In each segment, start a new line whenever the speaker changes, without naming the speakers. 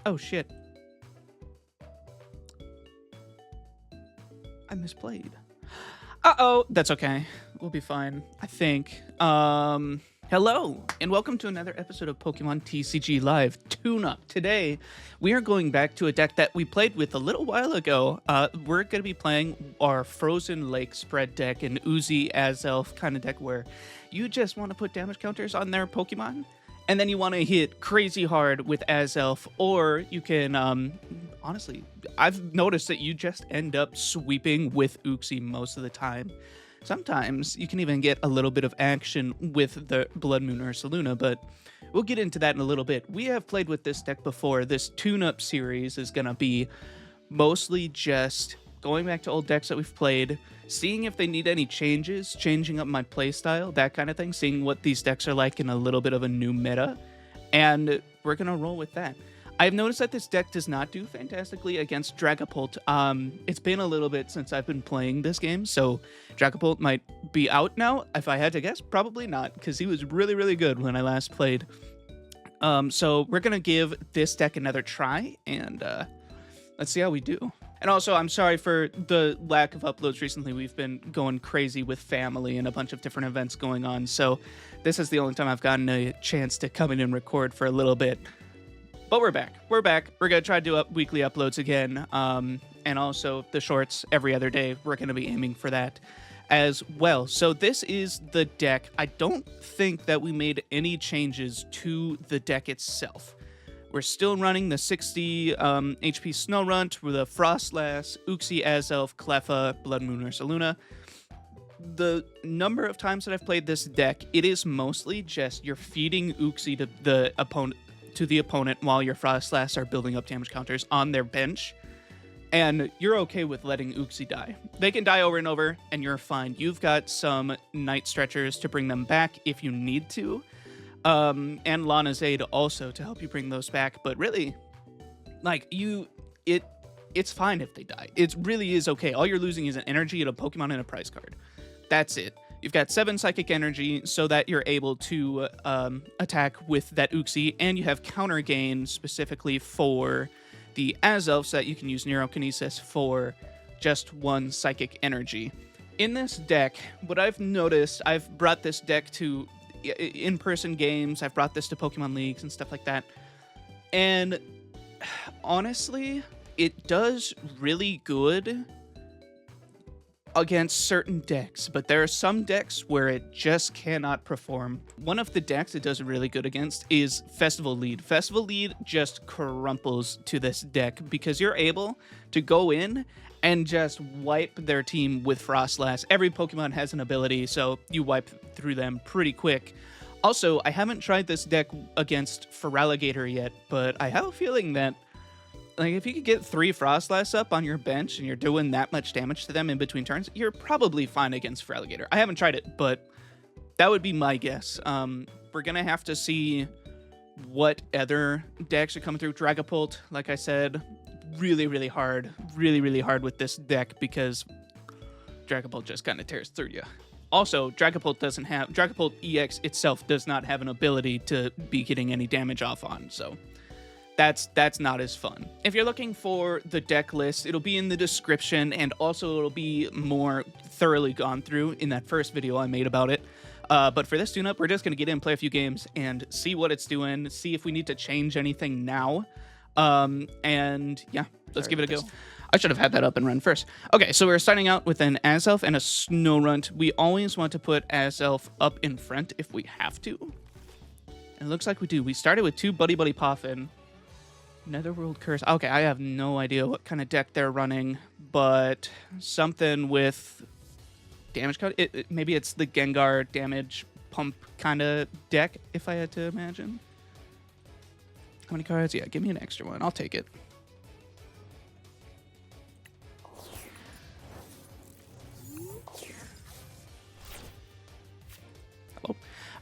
Oh, shit. I misplayed. Uh-oh. That's okay. We'll be fine, I think. Hello, and welcome to another episode of Pokemon TCG Live Tuneup. Today, we are going back to a deck that we played with a little while ago. We're going to be playing our Frozen Lake spread deck, an Uxie Azelf kind of deck where you just want to put damage counters on their Pokemon, and then you want to hit crazy hard with Azelf, or you can, honestly, I've noticed that you just end up sweeping with Uxie most of the time. Sometimes you can even get a little bit of action with the Bloodmoon Ursaluna, but we'll get into that in a little bit. We have played with this deck before. This Tuneup series is going to be mostly just going back to old decks that we've played, seeing if they need any changes, changing up my playstyle, that kind of thing, seeing what these decks are like in a little bit of a new meta, and we're going to roll with that. I've noticed that this deck does not do fantastically against Dragapult. It's been a little bit since I've been playing this game, so Dragapult might be out now. If I had to guess, probably not, because he was really, really good when I last played. So we're going to give this deck another try, and let's see how we do. And also, I'm sorry for the lack of uploads recently. We've been going crazy with family and a bunch of different events going on, so this is the only time I've gotten a chance to come in and record for a little bit. But we're back. We're back. We're going to try to do weekly uploads again. And also the shorts every other day. We're going to be aiming for that as well. So this is the deck. I don't think that we made any changes to the deck itself. We're still running the 60 HP Snorunt with a Frostlass, Uxie Azelf, Cleffa, Bloodmoon Ursaluna. The number of times that I've played this deck, it is mostly just you're feeding Uxie to the opponent while your Frostlass are building up damage counters on their bench, and you're okay with letting Uxie die. They can die over and over, and you're fine. You've got some Night Stretchers to bring them back if you need to, and Lana's Aid also to help you bring those back, but really, like, it's fine if they die. It really is okay. All you're losing is an energy and a Pokemon and a prize card. That's it. You've got 7 Psychic Energy so that you're able to attack with that Uxie, and you have Counter Gain specifically for the Azelf so that you can use Neurokinesis for just 1 Psychic Energy. In this deck, what I've noticed, I've brought this deck to in-person games, I've brought this to Pokemon Leagues and stuff like that, and honestly, it does really good against certain decks, but there are some decks where it just cannot perform. One of the decks it does really good against is Festival Lead. Festival Lead just crumples to this deck because you're able to go in and just wipe their team with Frostlass. Every Pokemon has an ability, so you wipe through them pretty quick. Also, I haven't tried this deck against Feraligatr yet, but I have a feeling that like, if you could get 3 Frostlass up on your bench and you're doing that much damage to them in between turns, you're probably fine against Feraligatr. I haven't tried it, but that would be my guess. We're going to have to see what other decks are coming through. Dragapult, like I said, really, really hard. Really, really hard with this deck because Dragapult just kind of tears through you. Also, Dragapult EX itself does not have an ability to be getting any damage off on, so that's not as fun. If you're looking for the deck list, it'll be in the description, and also it'll be more thoroughly gone through in that first video I made about it. But for this tune-up, we're just going to get in, play a few games, and see what it's doing, see if we need to change anything now. And yeah, let's give it a go. I should have had that up and run first. Okay, so we're starting out with an Azelf and a Snorunt. We always want to put Azelf up in front if we have to. And it looks like we do. We started with 2 Buddy-Buddy Poffin. Netherworld Curse. Okay, I have no idea what kind of deck they're running, but something with damage card. Maybe it's the Gengar damage pump kind of deck, if I had to imagine. How many cards? Yeah, give me an extra one. I'll take it.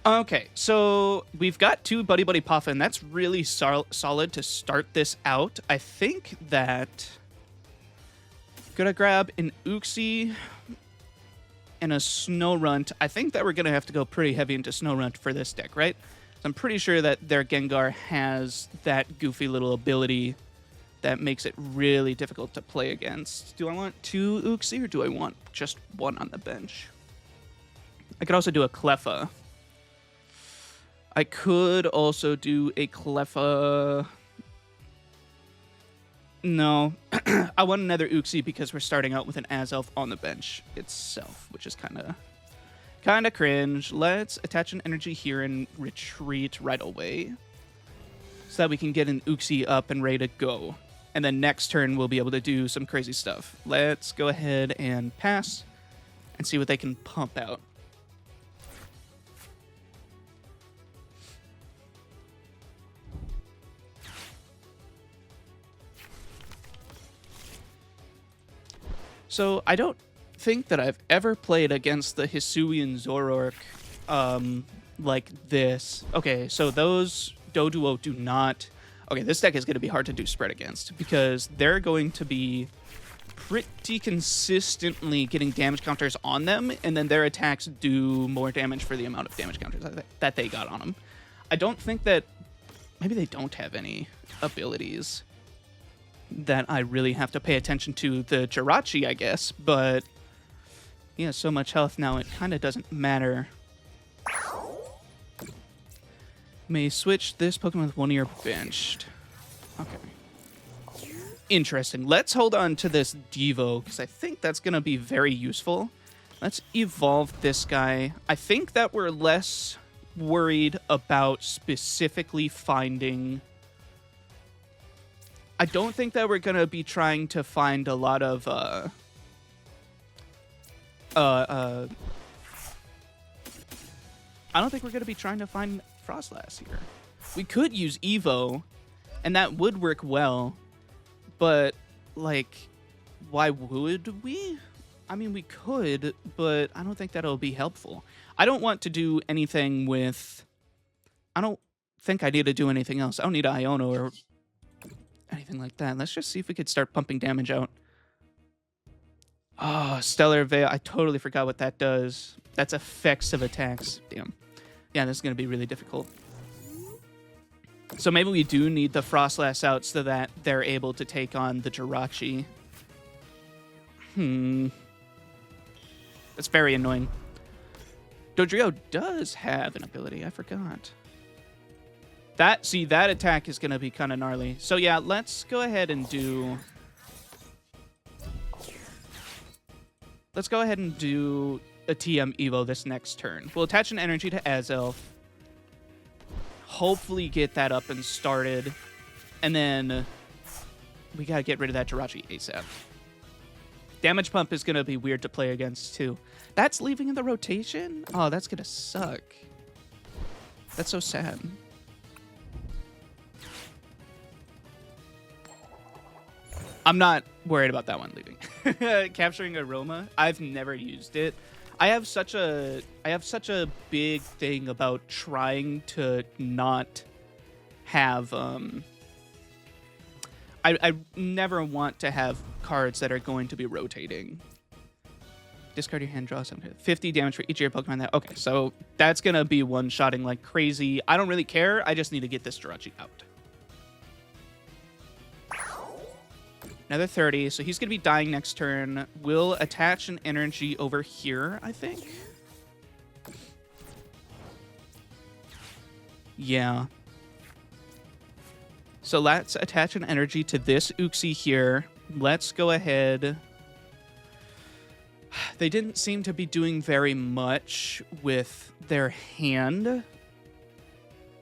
Okay, so we've got 2 Buddy-Buddy Poffin. That's really solid to start this out. I think that I'm gonna grab an Uxie and a Snorunt. I think that we're gonna have to go pretty heavy into Snorunt for this deck, right? I'm pretty sure that their Gengar has that goofy little ability that makes it really difficult to play against. Do I want 2 Uxie or do I want just 1 on the bench? I could also do a Cleffa. I could also do a Cleffa. No, I want another Uxie because we're starting out with an Azelf on the bench itself, which is kind of cringe. Let's attach an energy here and retreat right away so that we can get an Uxie up and ready to go. And then next turn, we'll be able to do some crazy stuff. Let's go ahead and pass and see what they can pump out. So I don't think that I've ever played against the Hisuian Zoroark like this. Okay, so those Doduo do not... Okay, this deck is going to be hard to do spread against because they're going to be pretty consistently getting damage counters on them, and then their attacks do more damage for the amount of damage counters that they got on them. I don't think that... Maybe they don't have any abilities that I really have to pay attention to. The Jirachi, I guess, but he has so much health now, it kind of doesn't matter. May switch this Pokemon with 1 of your benched. Okay. Interesting. Let's hold on to this Devo, because I think that's going to be very useful. Let's evolve this guy. I think that we're less worried about specifically finding... I don't think that we're going to be trying to find a lot of... I don't think we're going to be trying to find Frostlass here. We could use Evo, and that would work well, but, like, why would we? I mean, we could, but I don't think that'll be helpful. I don't want to do anything with... I don't think I need to do anything else. I don't need Iono or anything like that. Let's just see if we could start pumping damage out. Oh, Stellar Veil. I totally forgot what that does. That's effects of attacks. Damn. Yeah, this is going to be really difficult. So maybe we do need the Frostlass out so that they're able to take on the Jirachi. That's very annoying. Dodrio does have an ability. I forgot. That attack is going to be kind of gnarly. So yeah, let's go ahead and do... Let's go ahead and do a TM Evo this next turn. We'll attach an energy to Azelf. Hopefully get that up and started. And then we got to get rid of that Jirachi ASAP. Damage Pump is going to be weird to play against, too. That's leaving in the rotation? Oh, that's going to suck. That's so sad. I'm not worried about that one leaving. Capturing Aroma, I've never used it. I have such a big thing about trying to not have I never want to have cards that are going to be rotating. Discard your hand, draw something. 50 damage for each of your Pokemon. That okay, so that's gonna be one-shotting like crazy. I don't really care. I just need to get this Jirachi out. Another 30, so he's going to be dying next turn. We'll attach an energy over here, I think. Yeah. So let's attach an energy to this Uxie here. Let's go ahead. They didn't seem to be doing very much with their hand.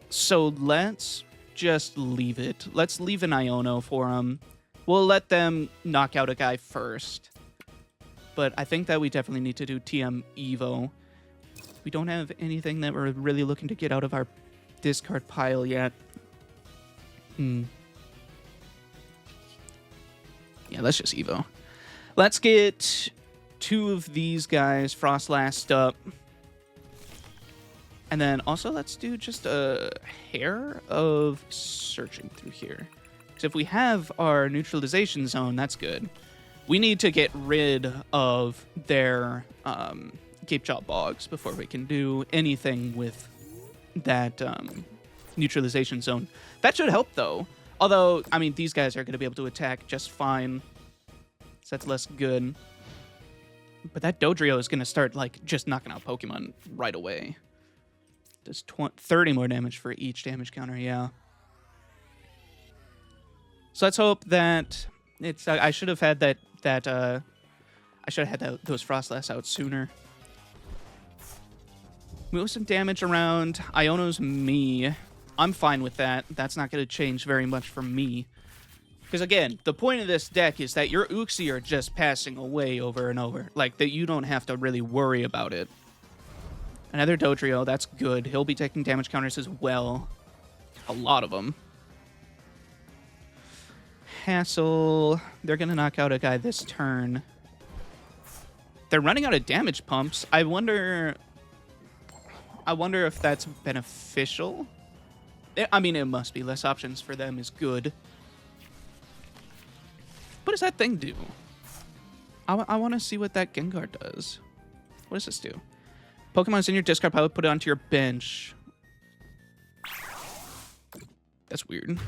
So let's just leave it. Let's leave an Iono for them. We'll let them knock out a guy first. But I think that we definitely need to do TM Evo. We don't have anything that we're really looking to get out of our discard pile yet. Yeah, let's just Evo. Let's get 2 of these guys Frostlassed up. And then also let's do just a hair of searching through here. If we have our neutralization zone, that's good. We need to get rid of their Gape Jaw Bogs before we can do anything with neutralization zone. That should help, though. Although, I mean, these guys are going to be able to attack just fine. So that's less good. But that Dodrio is going to start, like, just knocking out Pokemon right away. Does 30 more damage for each damage counter, yeah. So let's hope that it's... I should have had I should have had those Frostlass out sooner. Move some damage around. Iono's me. I'm fine with that. That's not going to change very much for me. Because, again, the point of this deck is that your Uxie are just passing away over and over. Like, that you don't have to really worry about it. Another Dodrio, that's good. He'll be taking damage counters as well. A lot of them. Hassel. They're going to knock out a guy this turn. They're running out of damage pumps. I wonder if that's beneficial. I mean, it must be. Less options for them is good. What does that thing do? I want to see what that Gengar does. What does this do? Pokemon's in your discard pile, put it onto your bench. That's weird.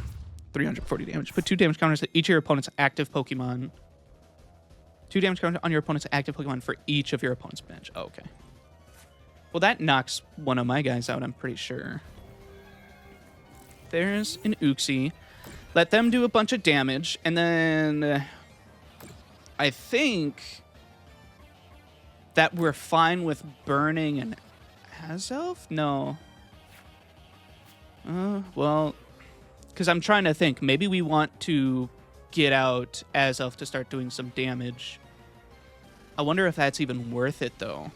340 damage. Put 2 damage counters at each of your opponent's active Pokemon. 2 damage counters on your opponent's active Pokemon for each of your opponent's bench. Oh, okay. Well, that knocks one of my guys out, I'm pretty sure. There's an Uxie. Let them do a bunch of damage, and then I think that we're fine with burning an Azelf? No. Well, because I'm trying to think. Maybe we want to get out Azelf to start doing some damage. I wonder if that's even worth it, though.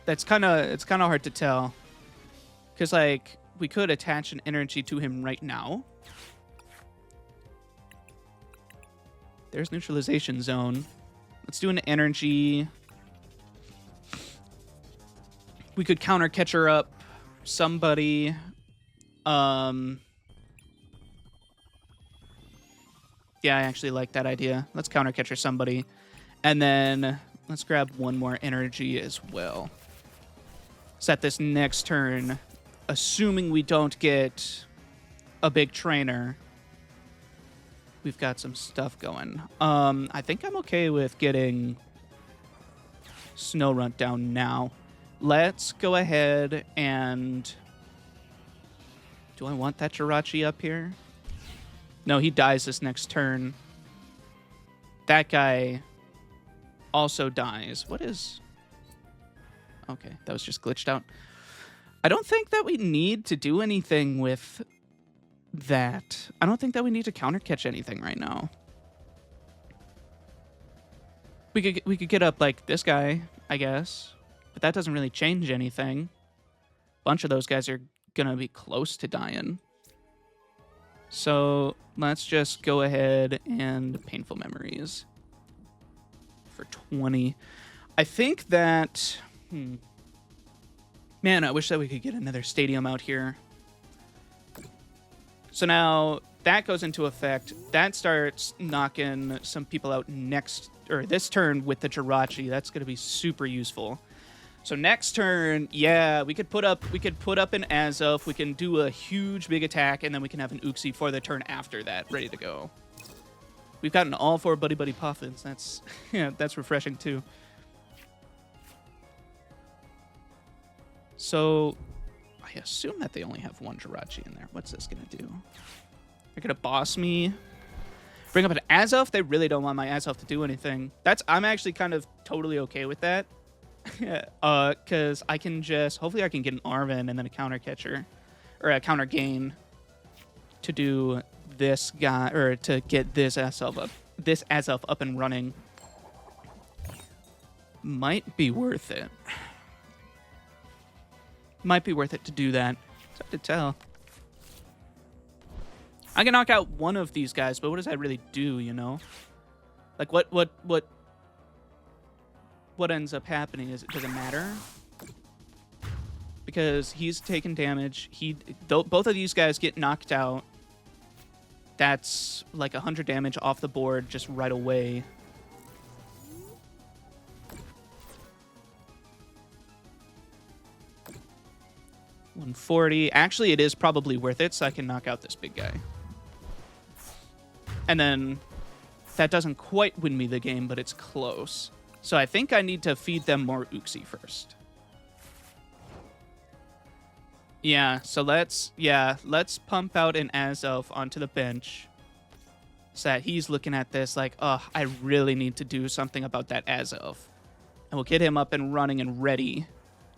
It's kind of hard to tell. Because, like, we could attach an energy to him right now. There's neutralization zone. Let's do an energy. We could counter catcher up somebody. Yeah, I actually like that idea. Let's counter catcher somebody. And then let's grab one more energy as well. Set this next turn, assuming we don't get a big trainer. We've got some stuff going. I think I'm okay with getting Snorunt down now. Let's go ahead and... Do I want that Jirachi up here? No, he dies this next turn. That guy also dies. What is... Okay, that was just glitched out. I don't think that we need to do anything with... that. I don't think that we need to counter catch anything right now. We could get up like this guy, I guess, but that doesn't really change anything. A bunch of those guys are gonna be close to dying. So let's just go ahead and Painful Memories for 20. I think that man, I wish that we could get another stadium out here. So now that goes into effect. That starts knocking some people out next, or this turn with the Jirachi. That's going to be super useful. So next turn, yeah, we could put up an Azelf. We can do a huge big attack, and then we can have an Uxie for the turn after that, ready to go. We've gotten all 4 Buddy-Buddy Poffins. That's that's refreshing too. So I assume that they only have 1 Jirachi in there. What's this going to do? They're going to boss me. Bring up an Azelf? They really don't want my Azelf to do anything. I'm actually kind of totally okay with that. Because I can just... Hopefully I can get an Arven and then a counter catcher. Or a counter gain. To do this guy... Or to get this Azelf up and running. Might be worth it. Might be worth it to do that. It's hard to tell. I can knock out one of these guys, but what does that really do, you know? Like, what ends up happening? Does it matter? Because he's taking damage. Both of these guys get knocked out. That's like 100 damage off the board just right away. 140. Actually, it is probably worth it, so I can knock out this big guy. And then that doesn't quite win me the game, but it's close. So I think I need to feed them more Uxie first. Yeah, so let's pump out an Azelf onto the bench so that he's looking at this like, oh, I really need to do something about that Azelf. And we'll get him up and running and ready.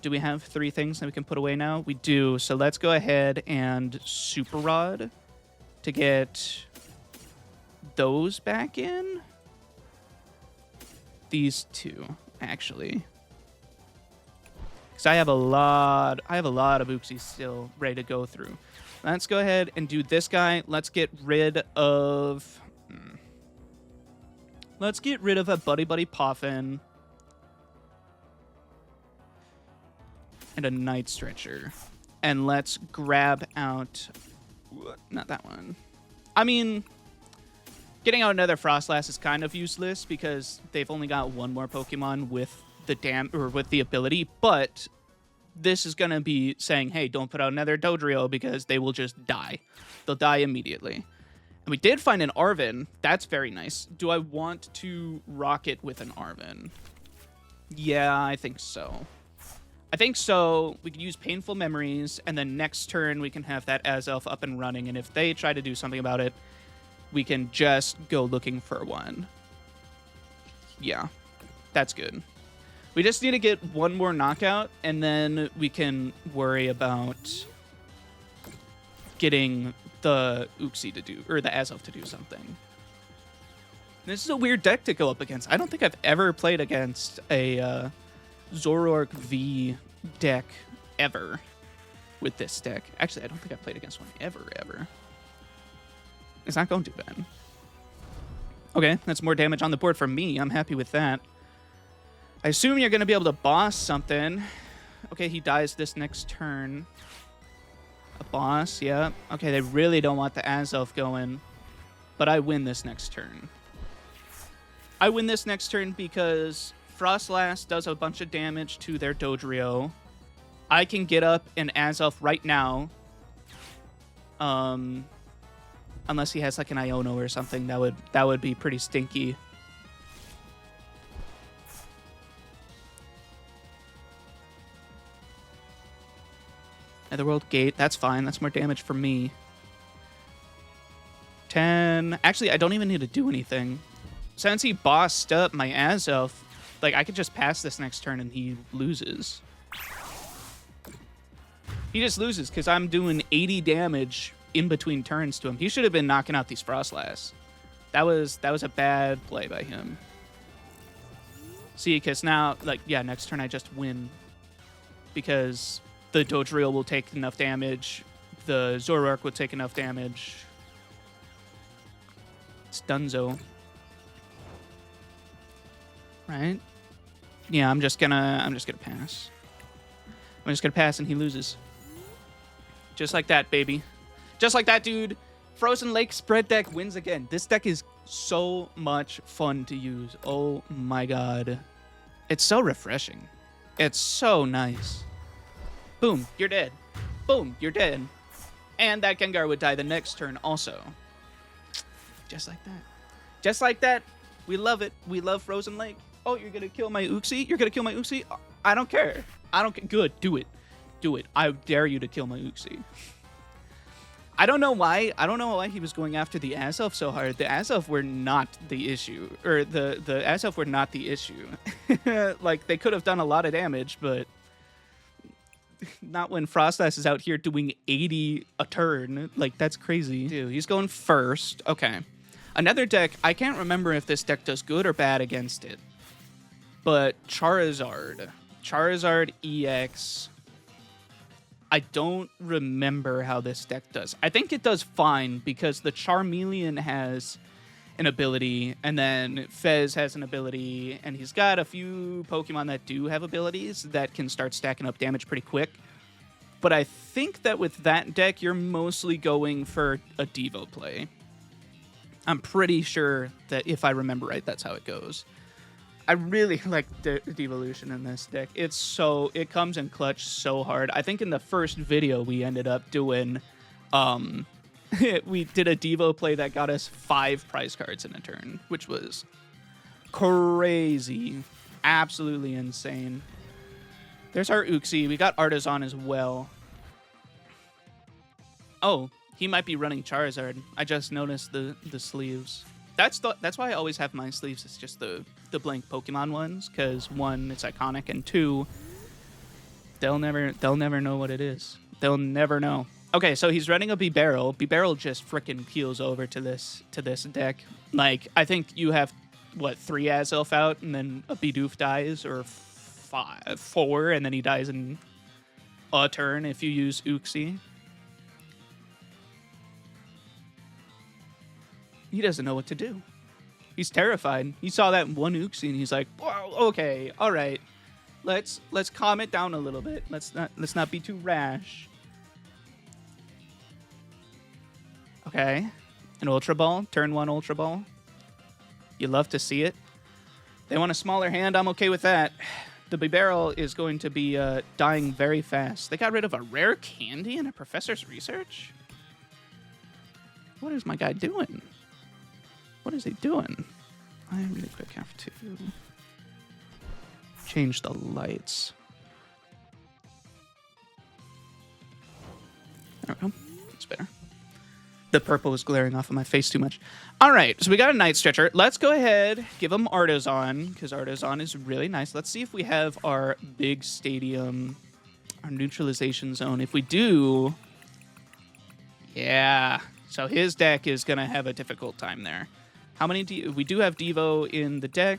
Do we have 3 things that we can put away now? We do, so let's go ahead and Super Rod to get those back in. These 2, actually. Because I have a lot of Uxie still ready to go through. Let's go ahead and do this guy. Let's get rid of a Buddy-Buddy Poffin and a Night Stretcher. And let's grab out, not that one. I mean, getting out another Frostlass is kind of useless because they've only got 1 more Pokemon with the ability, but this is going to be saying, hey, don't put out another Dodrio because they will just die. They'll die immediately. And we did find an Arven. That's very nice. Do I want to rock it with an Arven? Yeah, I think so. We could use Painful Memories, and then next turn we can have that Azelf up and running, and if they try to do something about it, we can just go looking for one. Yeah, that's good. We just need to get 1 more knockout, and then we can worry about getting the Uxie to do, or the Azelf to do something. This is a weird deck to go up against. I don't think I've ever played against a Zoroark V deck ever with this deck. Actually, I don't think I've played against one ever. It's not going too bad. Okay, that's more damage on the board for me. I'm happy with that. I assume you're going to be able to boss something. Okay, he dies this next turn. A boss, yeah. Okay, they really don't want the Azelf going. But I win this next turn. I win this next turn because Frostlass does a bunch of damage to their Dodrio. I can get up an Azelf right now. Unless he has like an Iono or something, that would be pretty stinky. Netherworld Gate, that's fine. That's more damage for me. 10. Actually, I don't even need to do anything. Since he bossed up my Azelf, like, I could just pass this next turn and he loses. He just loses because I'm doing 80 damage in between turns to him. He should have been knocking out these Frostlass. That was a bad play by him. See, because now, like, yeah, next turn I just win. Because the Dodrio will take enough damage. The Zoroark will take enough damage. It's dunzo. Right? Yeah, I'm just gonna pass. I'm just gonna pass and he loses. Just like that, baby. Just like that, dude. Frozen Lake spread deck wins again. This deck is so much fun to use. Oh my god. It's so refreshing. It's so nice. Boom, you're dead. Boom, you're dead. And that Gengar would die the next turn also. Just like that. Just like that. We love it. We love Frozen Lake. Oh, you're gonna kill my Uxie? You're gonna kill my Uxie? I don't care. I don't care. Good, do it. Do it. I dare you to kill my Uxie. I don't know why. I don't know why he was going after the Azelf so hard. The Azelf were not the issue. Or the Azelf were not the issue. Like, they could have done a lot of damage, but not when Frostlass is out here doing 80 a turn. Like, that's crazy. Dude, he's going first. Okay. Another deck, I can't remember if this deck does good or bad against it. But Charizard. Charizard EX. I don't remember how this deck does. I think it does fine because the Charmeleon has an ability, and then Fez has an ability, and he's got a few Pokemon that do have abilities that can start stacking up damage pretty quick. But I think that with that deck, you're mostly going for a Devo play. I'm pretty sure that if I remember right, that's how it goes. I really like the Devolution in this deck. It comes in clutch so hard. I think in the first video we ended up doing, we did a Devo play that got us 5 prize cards in a turn, which was crazy. Absolutely insane. There's our Uxie. We got Artazon as well. Oh, he might be running Charizard. I just noticed the sleeves. That's why I always have my sleeves. It's just the blank Pokemon ones, because 1, it's iconic, and 2, they'll never know what it is. They'll never know. Okay, so he's running a Bibarel. Bibarel just freaking peels over to this deck. Like, I think you have what, 3 Azelf out, and then a Bidoof dies, or 4, and then he dies in a turn if you use Uxie. He doesn't know what to do. He's terrified. He saw that one Uxie and he's like, "Whoa, okay, all right. Let's calm it down a little bit. Let's not be too rash." Okay. An Ultra Ball, turn 1 Ultra Ball. You love to see it. They want a smaller hand. I'm okay with that. The Bibarel is going to be dying very fast. They got rid of a rare candy in a professor's research? What is my guy doing? What is he doing? I really quick have to change the lights. There we go. That's better. The purple is glaring off of my face too much. All right, so we got a Night Stretcher. Let's go ahead, give him Artazon, because Artazon is really nice. Let's see if we have our big stadium, our neutralization zone. If we do, yeah. So his deck is going to have a difficult time there. How many we do have Devo in the deck.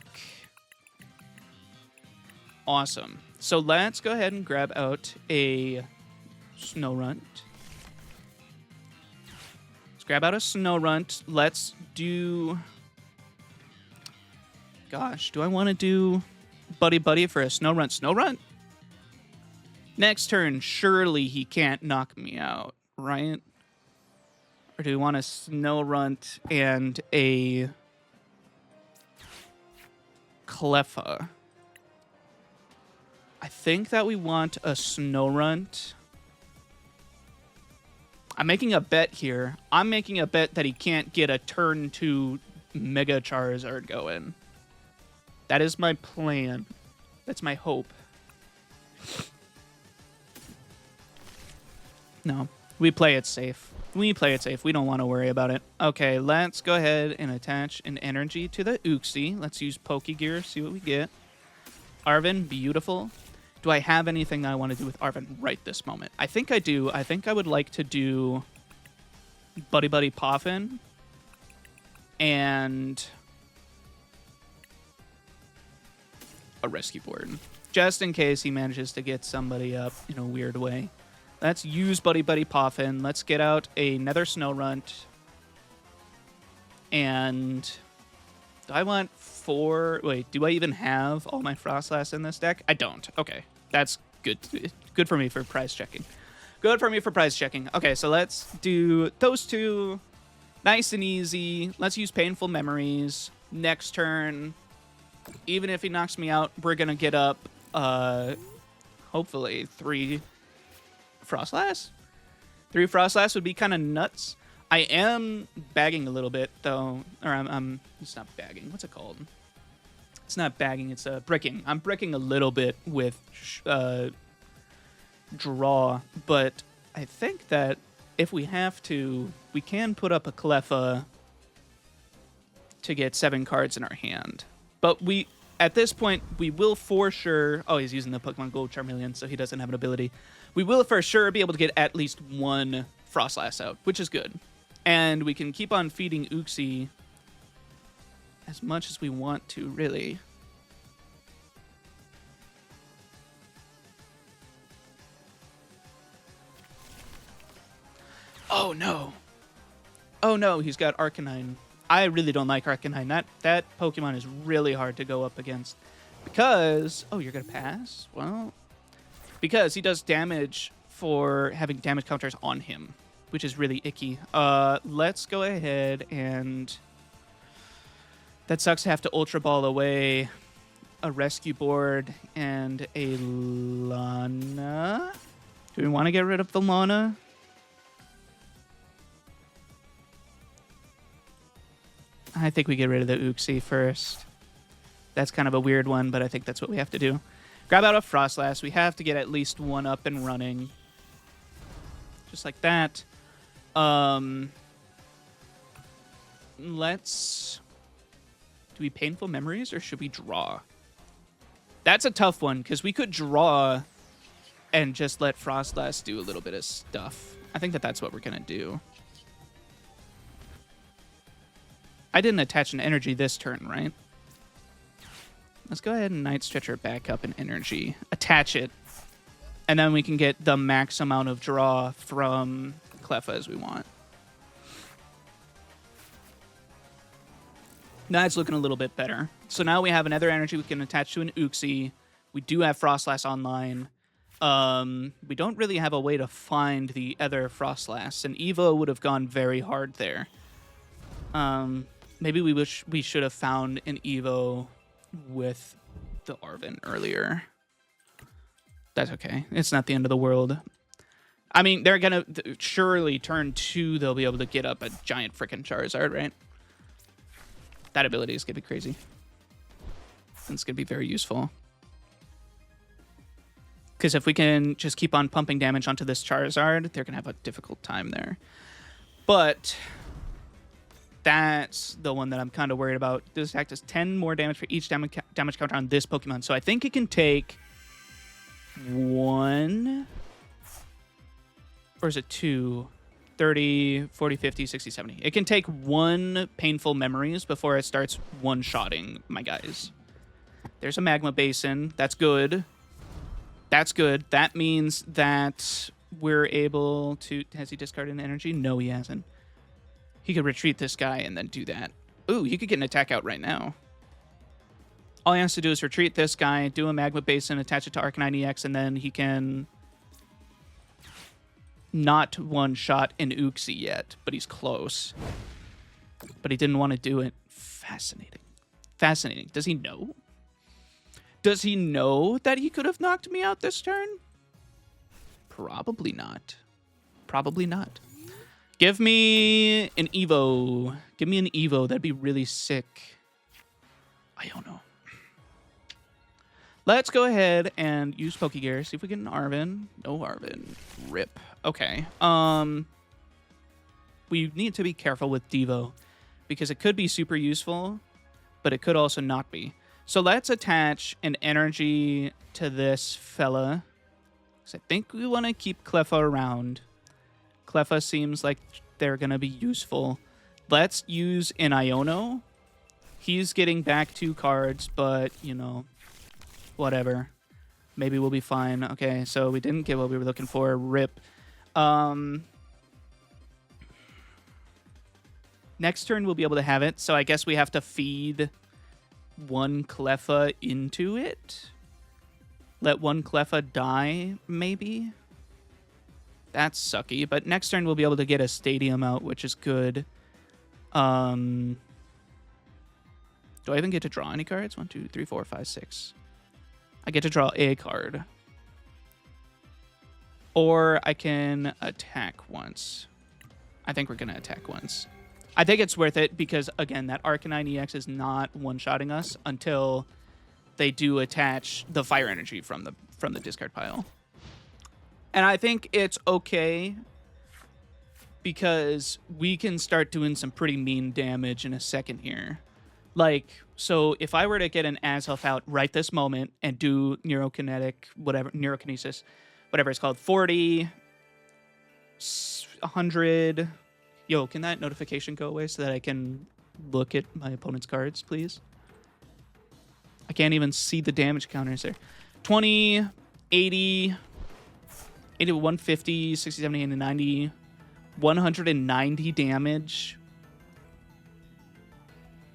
Awesome. So let's go ahead and grab out a Snorunt. Let's grab out a Snorunt. Let's do... Gosh, do I want to do Buddy-Buddy for a Snorunt? Snorunt? Next turn, surely he can't knock me out, right? Or do we want a Snorunt and a Cleffa? I think that we want a Snorunt. I'm making a bet here. I'm making a bet that he can't get a turn 2 Mega Charizard going. That is my plan. That's my hope. No, we play it safe. We play it safe. We don't want to worry about it. Okay, let's go ahead and attach an energy to the Uxie. Let's use Pokegear, see what we get. Arven, beautiful. Do I have anything I want to do with Arven right this moment? I think I do. I think I would like to do Buddy-Buddy Poffin and a Rescue Board, just in case he manages to get somebody up in a weird way. Let's use Buddy-Buddy Poffin. Let's get out another Snorunt. And do I want 4? Wait, do I even have all my Frostlass in this deck? I don't. Okay, that's good. Good for me for prize checking. Good for me for prize checking. Okay, so let's do those 2. Nice and easy. Let's use Painful Memories. Next turn, even if he knocks me out, we're going to get up, hopefully, 3... Frostlass? 3 Frostlass would be kind of nuts. I am bagging a little bit, though. Or I'm it's not bagging. What's it called? It's not bagging. It's bricking. I'm bricking a little bit with draw. But I think that if we have to, we can put up a Cleffa to get 7 cards in our hand. But at this point, we will for sure... Oh, he's using the Pokemon Gold Charmeleon, so he doesn't have an ability. We will for sure be able to get at least 1 Frostlass out, which is good. And we can keep on feeding Uxie as much as we want to, really. Oh, no. Oh, no, he's got Arcanine. I really don't like Arcanine. That Pokemon is really hard to go up against. Because... Oh, you're going to pass? Well... Because he does damage for having damage counters on him, which is really icky. Let's go ahead and... That sucks to have to Ultra Ball away a rescue board and a Lana. Do we want to get rid of the Lana? I think we get rid of the Uxie first. That's kind of a weird one, but I think that's what we have to do. Grab out a Frostlass. We have to get at least one up and running. Just like that. Let's... Do we Painful Memories or should we draw? That's a tough one, because we could draw and just let Frostlass do a little bit of stuff. I think that that's what we're going to do. I didn't attach an energy this turn, right? Let's go ahead and Night Stretcher back up an energy. Attach it. And then we can get the max amount of draw from Cleffa as we want. That's looking a little bit better. So now we have another energy we can attach to an Uxie. We do have Frostlass online. We don't really have a way to find the other Frostlass. And Evo would have gone very hard there. Maybe we should have found an Evo with the Arven earlier. That's okay. It's not the end of the world. I mean, they're going to... Surely turn 2, they'll be able to get up a giant freaking Charizard, right? That ability is going to be crazy. It's going to be very useful. Because if we can just keep on pumping damage onto this Charizard, they're going to have a difficult time there. But that's the one that I'm kind of worried about. This attack does 10 more damage for each damage counter on this Pokemon. So I think it can take 1... Or is it 2? 30, 40, 50, 60, 70. It can take 1 Painful Memories before it starts one-shotting my guys. There's a Magma Basin. That's good. That's good. That means that we're able to... Has he discarded an energy? No, he hasn't. He could retreat this guy and then do that. Ooh, he could get an attack out right now. All he has to do is retreat this guy, do a Magma Basin, attach it to Arcanine EX, and then he can... Not one-shot an Uxie yet, but he's close. But he didn't want to do it. Fascinating. Fascinating. Does he know? Does he know that he could have knocked me out this turn? Probably not. Probably not. Give me an Evo. Give me an Evo. That'd be really sick. Iono. Let's go ahead and use Pokegear. See if we get an Arven. No Arven. Rip. Okay. We need to be careful with Devo because it could be super useful, but it could also not be. So let's attach an energy to this fella. Because I think we want to keep Cleffa around. Cleffa seems like they're going to be useful. Let's use an Iono. He's getting back 2 cards, but, you know, whatever. Maybe we'll be fine. Okay, so we didn't get what we were looking for. Rip. Next turn we'll be able to have it, so I guess we have to feed 1 Cleffa into it. Let 1 Cleffa die, maybe? That's sucky, but next turn we'll be able to get a Stadium out, which is good. Do I even get to draw any cards? 1, 2, 3, 4, 5, 6. I get to draw a card. Or I can attack once. I think we're going to attack once. I think it's worth it because, again, that Arcanine EX is not one-shotting us until they do attach the fire energy from the discard pile. And I think it's okay because we can start doing some pretty mean damage in a second here. Like, so if I were to get an Azelf out right this moment and do neurokinesis, whatever it's called, 40, 100. Yo, can that notification go away so that I can look at my opponent's cards, please? I can't even see the damage counters there. 20, 80, 80 to 150, 60, 70, 80, 90, 190 damage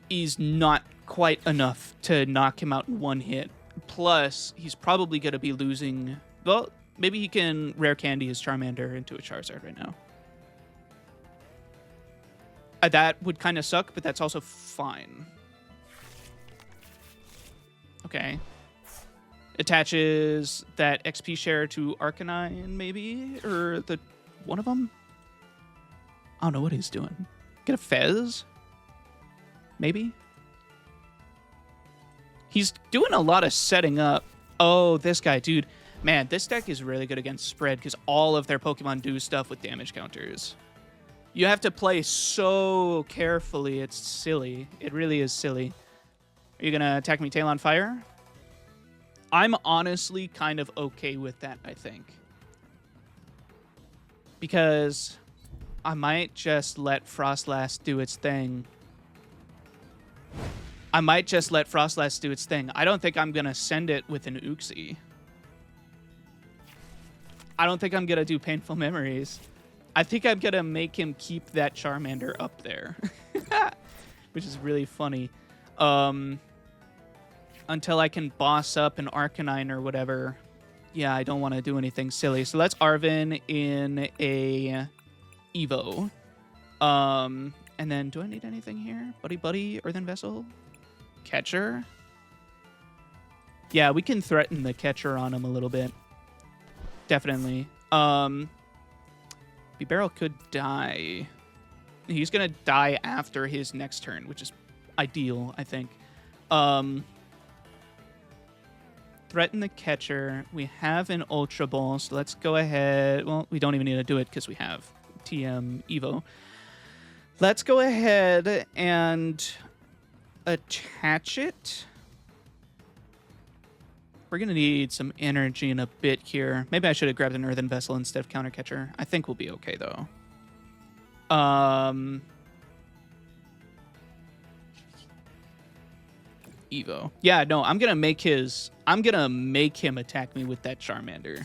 is not quite enough to knock him out in one hit. Plus, he's probably going to be losing... Well, maybe he can Rare Candy his Charmander into a Charizard right now. That would kind of suck, but that's also fine. Okay. Attaches that XP share to Arcanine, maybe? Or the one of them? I don't know what he's doing. Get a Fez? Maybe? He's doing a lot of setting up. Oh, this guy, dude. Man, this deck is really good against spread because all of their Pokemon do stuff with damage counters. You have to play so carefully. It's silly. It really is silly. Are you going to attack me tail on fire? I'm honestly kind of okay with that, I think. Because I might just let Frostlass do its thing. I don't think I'm going to send it with an Uxie. I don't think I'm going to do Painful Memories. I think I'm going to make him keep that Charmander up there. Which is really funny. Until I can boss up an Arcanine or whatever. Yeah, I don't want to do anything silly. So let's Arven in a Evo. And then, do I need anything here? Buddy-Buddy, Earthen Vessel? Catcher? Yeah, we can threaten the catcher on him a little bit. Definitely. Bibarel could die. He's going to die after his next turn, which is ideal, I think. Threaten the catcher. We have an Ultra Ball, so let's go ahead. Well, we don't even need to do it because we have TM Evo. Let's go ahead and attach it. We're going to need some energy in a bit here. Maybe I should have grabbed an Earthen Vessel instead of Counter Catcher. I think we'll be okay, though. Evo. Yeah, no, I'm gonna make him attack me with that Charmander.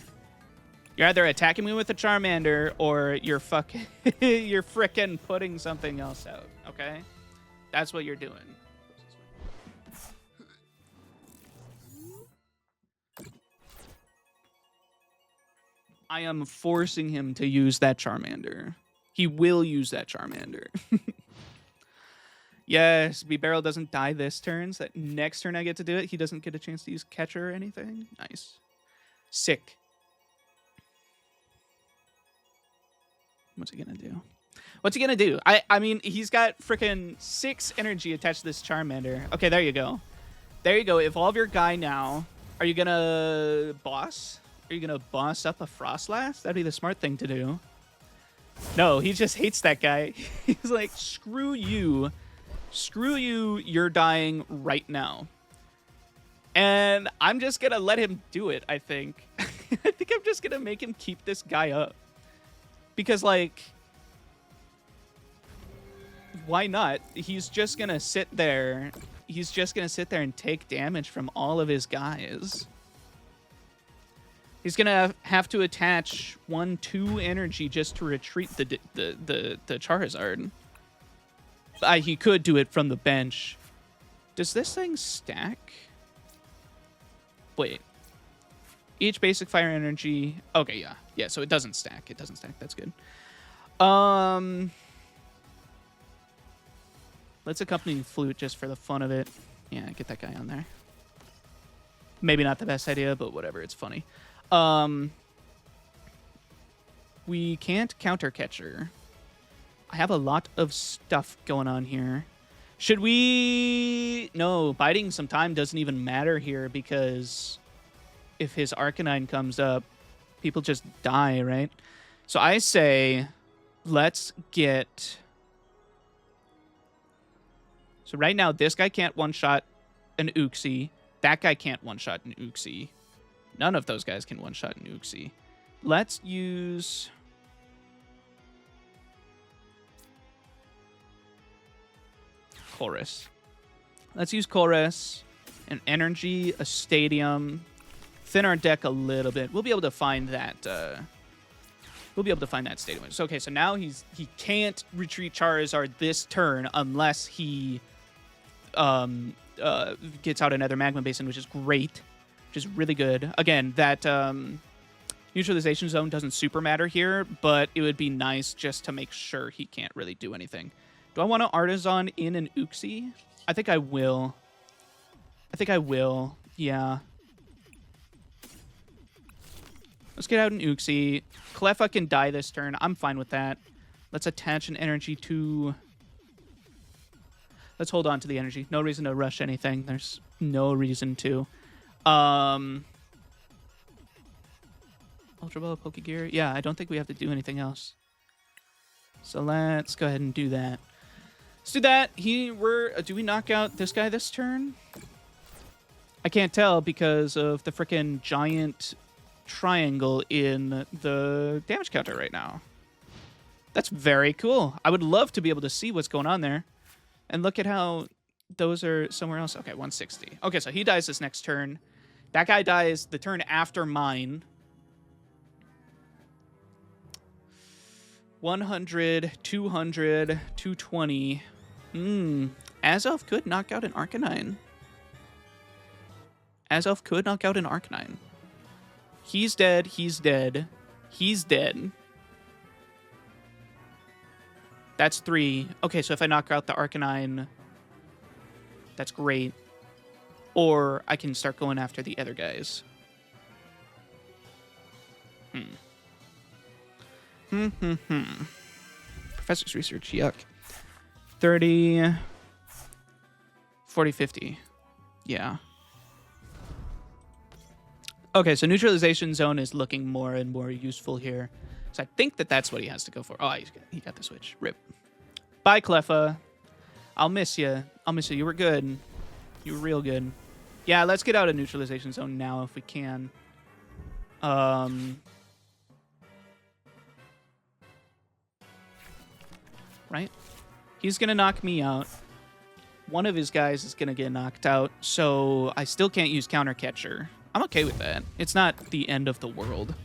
You're either attacking me with a Charmander or you're frickin' putting something else out, okay? That's what you're doing. I am forcing him to use that Charmander. He will use that Charmander. Yes, Bibarel doesn't die this turn, so that next turn I get to do it. He doesn't get a chance to use catcher or anything. Nice. Sick. What's he gonna do? What's he gonna do? I mean, he's got freaking 6 energy attached to this Charmander. Okay, there you go. There you go. Evolve your guy now. Are you gonna boss? Are you gonna boss up a Frostlass? That'd be the smart thing to do. No, he just hates that guy. He's like, screw you. Screw you, you're dying right now. And I'm just going to let him do it, I think. I think I'm just going to make him keep this guy up. Because, like, why not? He's just going to sit there. He's just going to sit there and take damage from all of his guys. He's going to have to attach 1-2 energy just to retreat the Charizard. He could do it from the bench. Does this thing stack? Wait. Each basic fire energy. Okay, yeah. Yeah, so it doesn't stack. It doesn't stack. That's good. Let's Accompanying Flute just for the fun of it. Yeah, get that guy on there. Maybe not the best idea, but whatever. It's funny. We can't Counter Catcher. I have a lot of stuff going on here. Should we... No, biding some time doesn't even matter here because if his Arcanine comes up, people just die, right? So I say, let's get... So right now, this guy can't one-shot an Uxie. That guy can't one-shot an Uxie. None of those guys can one-shot an Uxie. Let's use... Colress. Let's use Colress, an energy, a stadium, thin our deck a little bit. We'll be able to find that. Stadium. So, okay, so now he can't retreat Charizard this turn unless he gets out another Magma Basin, which is great, which is really good. Again, that neutralization zone doesn't super matter here, but it would be nice just to make sure he can't really do anything. Do I want to Artazon in an Uxie? I think I will. Yeah. Let's get out an Uxie. Cleffa can die this turn. I'm fine with that. Let's attach an energy to... Let's hold on to the energy. No reason to rush anything. There's no reason to. Ultra Ball, Pokegear. Yeah, I don't think we have to do anything else. So let's go ahead and do that. Let's do that. Do we knock out this guy this turn? I can't tell because of the frickin' giant triangle in the damage counter right now. That's very cool. I would love to be able to see what's going on there. And look at how those are somewhere else. Okay, 160. Okay, so he dies this next turn. That guy dies the turn after mine. 100, 200, 220. Azelf could knock out an Arcanine. Azelf could knock out an Arcanine. He's dead. He's dead. He's dead. That's 3. Okay, so if I knock out the Arcanine, that's great. Or I can start going after the other guys. Professor's research, yuck. 30, 40, 50. Yeah. Okay, so neutralization zone is looking more and more useful here. So I think that's what he has to go for. Oh, he got the switch. Rip. Bye, Cleffa. I'll miss you. I'll miss you. You were good. You were real good. Yeah, let's get out of neutralization zone now if we can. Right? He's going to knock me out. One of his guys is going to get knocked out, so I still can't use Counter Catcher. I'm okay with that. It's not the end of the world.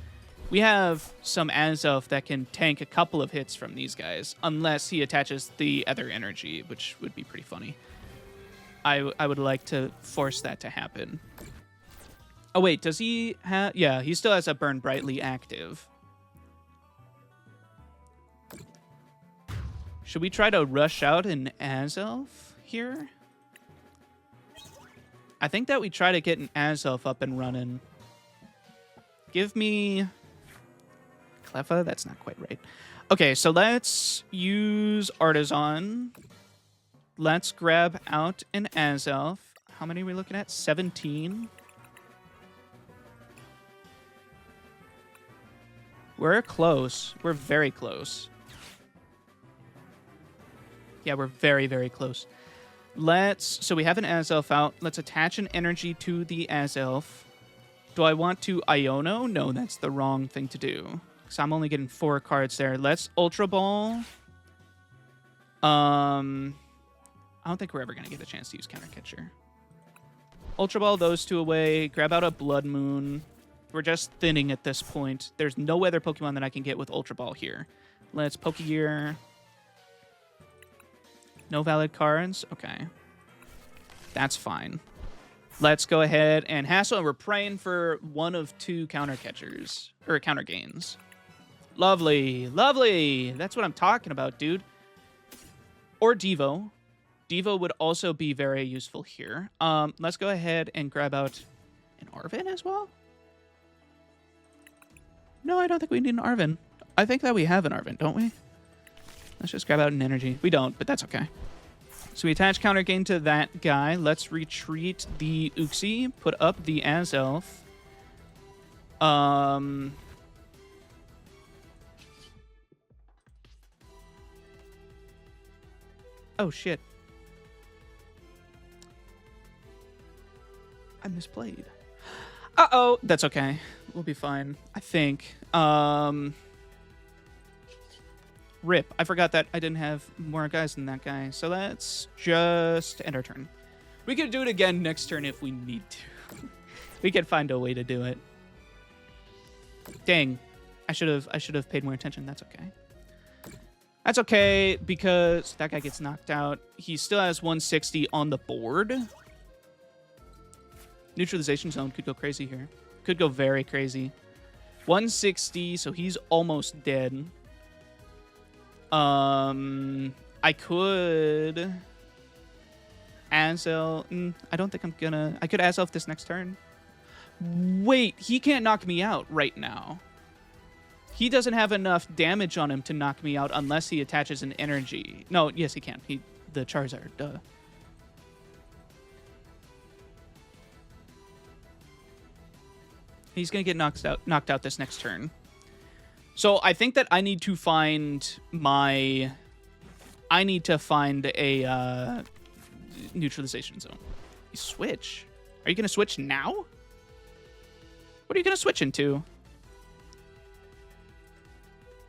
We have some Azelf that can tank a couple of hits from these guys, unless he attaches the other energy, which would be pretty funny. I would like to force that to happen. Oh, wait, does he have... Yeah, he still has a Burn Brightly active. Should we try to rush out an Azelf here? I think that we try to get an Azelf up and running. Give me... Cleffa? That's not quite right. Okay, so let's use Artazon. Let's grab out an Azelf. How many are we looking at? 17. We're close. We're very close. Yeah, we're very, very close. So we have an Azelf out. Let's attach an energy to the Azelf. Do I want to Iono? No, that's the wrong thing to do. Because I'm only getting 4 cards there. Let's Ultra Ball. I don't think we're ever going to get a chance to use Counter Catcher. Ultra Ball those 2 away. Grab out a Bloodmoon. We're just thinning at this point. There's no other Pokemon that I can get with Ultra Ball here. Let's Pokegear. No valid cards? Okay. That's fine. Let's go ahead and Hassel, and we're praying for one of 2 Counter Catchers. Or Counter Gains. Lovely. Lovely. That's what I'm talking about, dude. Or Devo. Devo would also be very useful here. Let's go ahead and grab out an Arven as well. No, I don't think we need an Arven. I think that we have an Arven, don't we? Let's just grab out an energy. We don't, but that's okay. So we attach Counter Gain to that guy. Let's retreat the Uxie. Put up the Azelf. Oh, shit. I misplayed. Uh-oh. That's okay. We'll be fine, I think. Rip. I forgot that I didn't have more guys than that guy. So let's just end our turn. We could do it again next turn if we need to. We could find a way to do it. Dang. I should have paid more attention. That's okay. That's okay because that guy gets knocked out. He still has 160 on the board. Neutralization zone could go crazy here. Could go very crazy. 160, so he's almost dead. I could Azelf. I don't think I'm gonna... I could Azelf this next turn. Wait, he can't knock me out right now. He doesn't have enough damage on him to knock me out unless he attaches an energy. No, yes, he can. The Charizard, duh. He's going to get knocked out this next turn. So I think that I need to find my... I need to find a neutralization zone. You switch? Are you going to switch now? What are you going to switch into?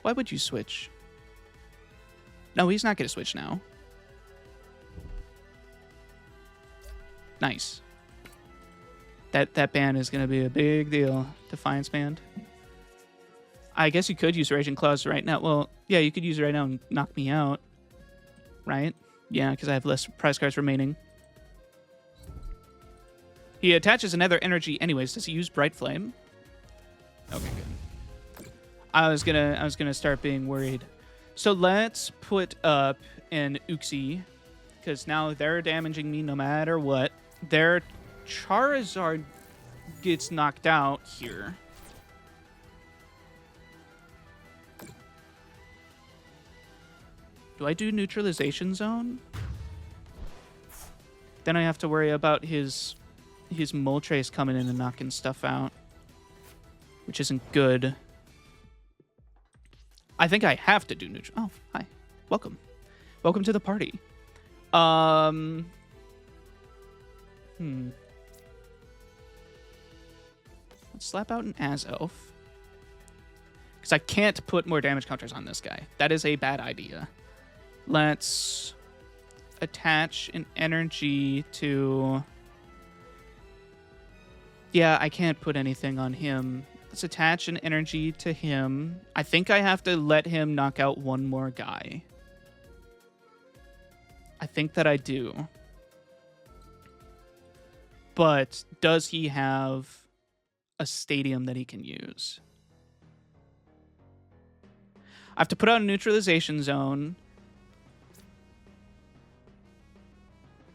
Why would you switch? No, he's not going to switch now. Nice. That ban is going to be a big deal. Defiance band. I guess you could use Raging Claws right now. Well, yeah, you could use it right now and knock me out. Right? Yeah, because I have less prize cards remaining. He attaches another energy anyways. Does he use Bright Flame? Okay, good. I was gonna start being worried. So let's put up an Uxie, because now they're damaging me no matter what. Their Charizard gets knocked out here. Do I do neutralization zone? Then I have to worry about his Moltres coming in and knocking stuff out, which isn't good. I think I have to do neutral. Oh, hi. Welcome. Welcome to the party. Let's slap out an Azelf. Because I can't put more damage counters on this guy. That is a bad idea. Let's attach an energy to... Yeah, I can't put anything on him. Let's attach an energy to him. I think I have to let him knock out one more guy. I think that I do. But does he have a stadium that he can use? I have to put out a neutralization zone.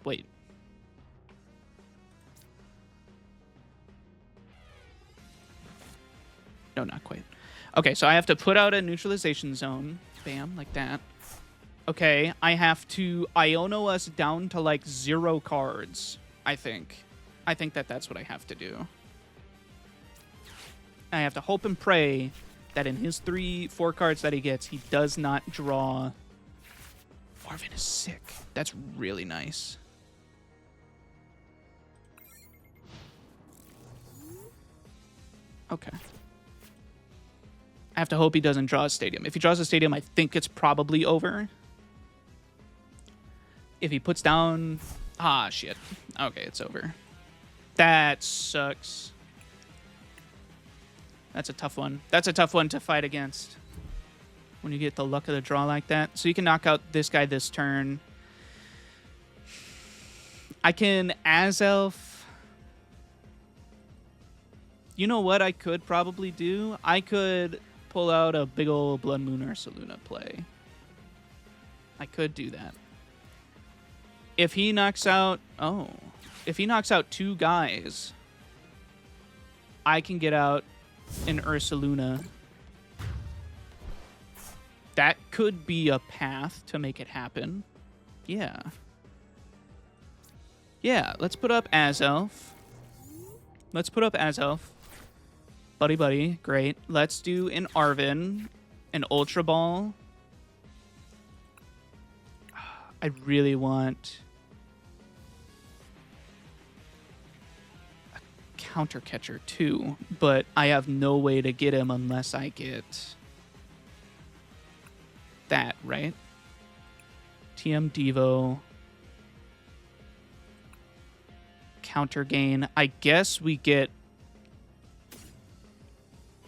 Wait. No, not quite. Okay, so I have to put out a neutralization zone. Bam, like that. Okay, I have to Iono us down to like 0 cards, I think. I think that that's what I have to do. I have to hope and pray that in his 3-4 cards that he gets, he does not draw... Farvin is sick. That's really nice. Okay. I have to hope he doesn't draw a stadium. If he draws a stadium, I think it's probably over. If he puts down... Ah, shit. Okay, it's over. That sucks. That's a tough one. That's a tough one to fight against. When you get the luck of the draw like that. So you can knock out this guy this turn. I can Azelf... You know what I could probably do? I could pull out a big ol' Bloodmoon Ursaluna play. I could do that. If he knocks out... Oh. If he knocks out 2 guys, I can get out an Ursaluna. That could be a path to make it happen. Yeah. Yeah, let's put up Azelf. Let's put up Azelf. Buddy-Buddy, great. Let's do an Arven, an Ultra Ball. I really want a counter catcher too, but I have no way to get him unless I get that, right? TM Devo. Counter Gain. I guess we get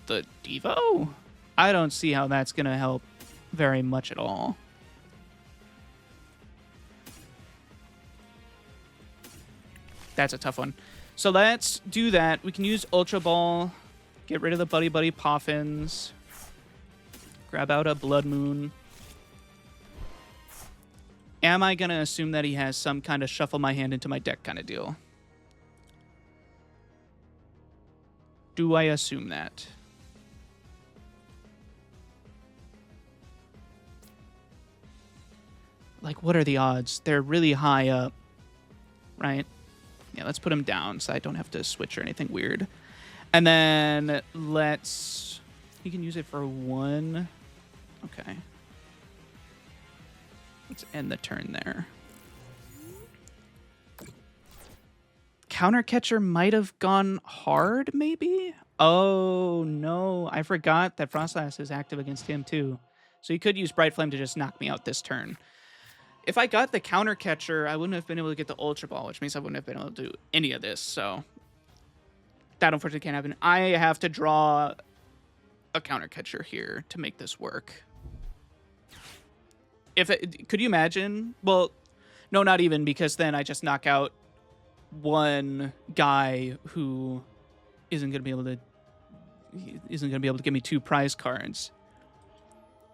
the Devo? I don't see how that's going to help very much at all. That's a tough one. So let's do that. We can use Ultra Ball. Get rid of the Buddy-Buddy Poffins. Grab out a Bloodmoon. Am I going to assume that he has some kind of shuffle my hand into my deck kind of deal? Do I assume that? Like, what are the odds? They're really high up, right? Yeah, let's put him down so I don't have to switch or anything weird. And then let's... He can use it for 1. Okay. Let's end the turn there. Counter Catcher might have gone hard, maybe? Oh, no. I forgot that Frostlass is active against him, too. So he could use Bright Flame to just knock me out this turn. If I got the Counter Catcher, I wouldn't have been able to get the Ultra Ball, which means I wouldn't have been able to do any of this, so... That unfortunately can't happen. I have to draw a Counter Catcher here to make this work. Could you imagine? Well, no, not even, because then I just knock out one guy who isn't going to be able to give me 2 prize cards.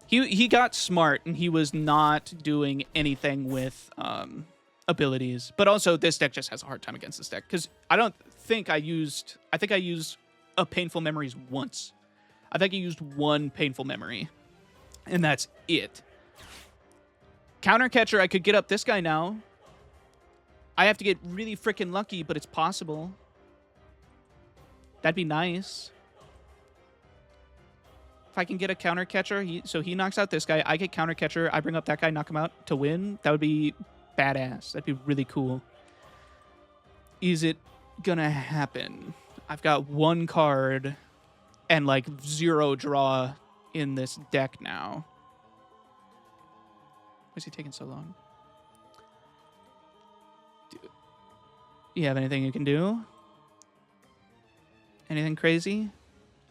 He got smart, and he was not doing anything with abilities. But also, this deck just has a hard time against this deck, because I think I used a Painful Memories once. I think I used 1 Painful Memory, and that's it. Counter Catcher, I could get up this guy now. I have to get really freaking lucky, but it's possible. That'd be nice. If I can get a Counter Catcher, so he knocks out this guy, I get Counter Catcher, I bring up that guy, knock him out to win, that would be badass. That'd be really cool. Is it gonna happen? I've got 1 card and like 0 draw in this deck now. Why is he taking so long? You have anything you can do? Anything crazy?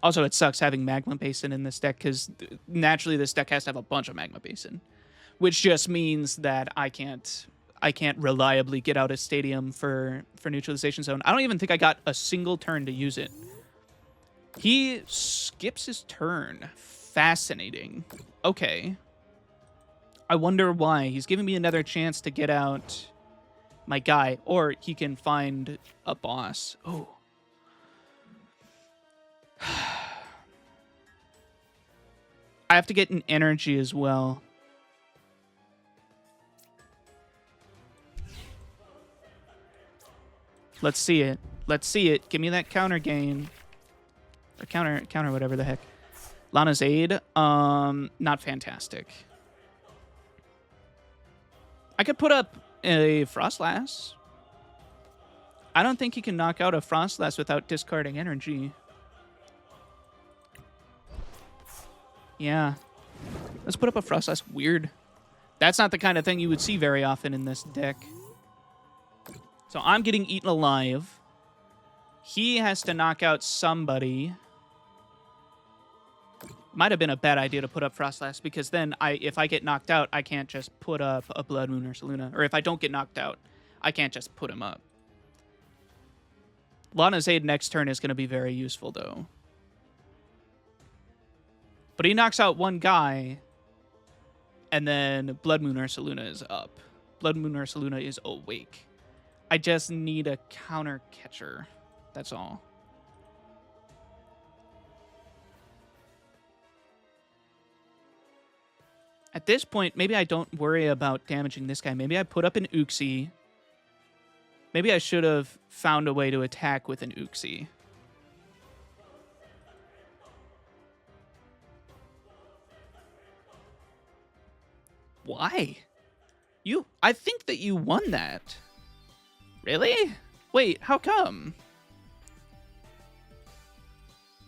Also, it sucks having Magma Basin in this deck, because naturally this deck has to have a bunch of Magma Basin, which just means that I can't reliably get out of Stadium for Neutralization Zone. I don't even think I got a single turn to use it. He skips his turn. Fascinating. Okay. I wonder why. He's giving me another chance to get out my guy, or he can find a boss. Oh. I have to get an energy as well. Let's see it. Let's see it. Give me that counter gain. Or counter whatever the heck. Lana's Aid. Not fantastic. I could put up a Frostlass. I don't think he can knock out a Frostlass without discarding energy. Yeah. Let's put up a Frostlass. Weird. That's not the kind of thing you would see very often in this deck. So I'm getting eaten alive. He has to knock out somebody. Might have been a bad idea to put up Frostlass, because then if I get knocked out, I can't just put up a Bloodmoon Ursaluna. Or if I don't get knocked out, I can't just put him up. Lana's Aid next turn is going to be very useful, though. But he knocks out one guy, and then Bloodmoon Ursaluna is up. Bloodmoon Ursaluna is awake. I just need a Counter Catcher. That's all. At this point, maybe I don't worry about damaging this guy. Maybe I put up an Uxie. Maybe I should have found a way to attack with an Uxie. Why? I think that you won that. Really? Wait, how come?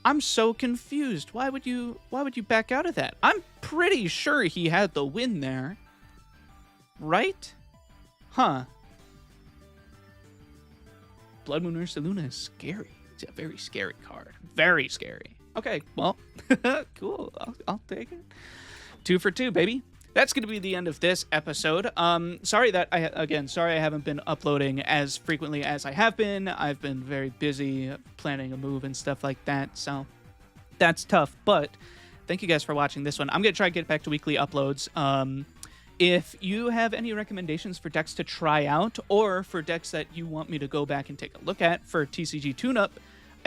I'm so confused. Why would you back out of that? I'm pretty sure he had the win there. Right? Huh. Bloodmoon Ursaluna is scary. It's a very scary card. Very scary. Okay, well, cool. I'll take it. 2 for 2, baby. That's going to be the end of this episode. Sorry I haven't been uploading as frequently as I have been. I've been very busy planning a move and stuff like that, so that's tough. But thank you guys for watching this one. I'm going to try to get back to weekly uploads. If you have any recommendations for decks to try out, or for decks that you want me to go back and take a look at for TCG Tuneup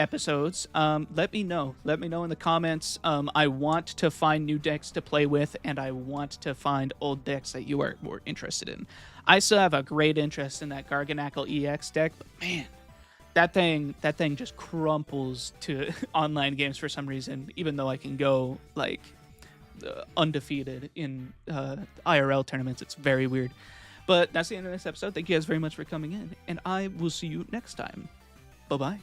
episodes, let me know. Let me know in the comments. I want to find new decks to play with, and I want to find old decks that you are more interested in. I still have a great interest in that Garganackle EX deck, but man, that thing just crumples to online games for some reason, even though I can go like undefeated in IRL tournaments. It's very weird. But that's the end of this episode. Thank you guys very much for coming in, and I will see you next time. Bye-bye.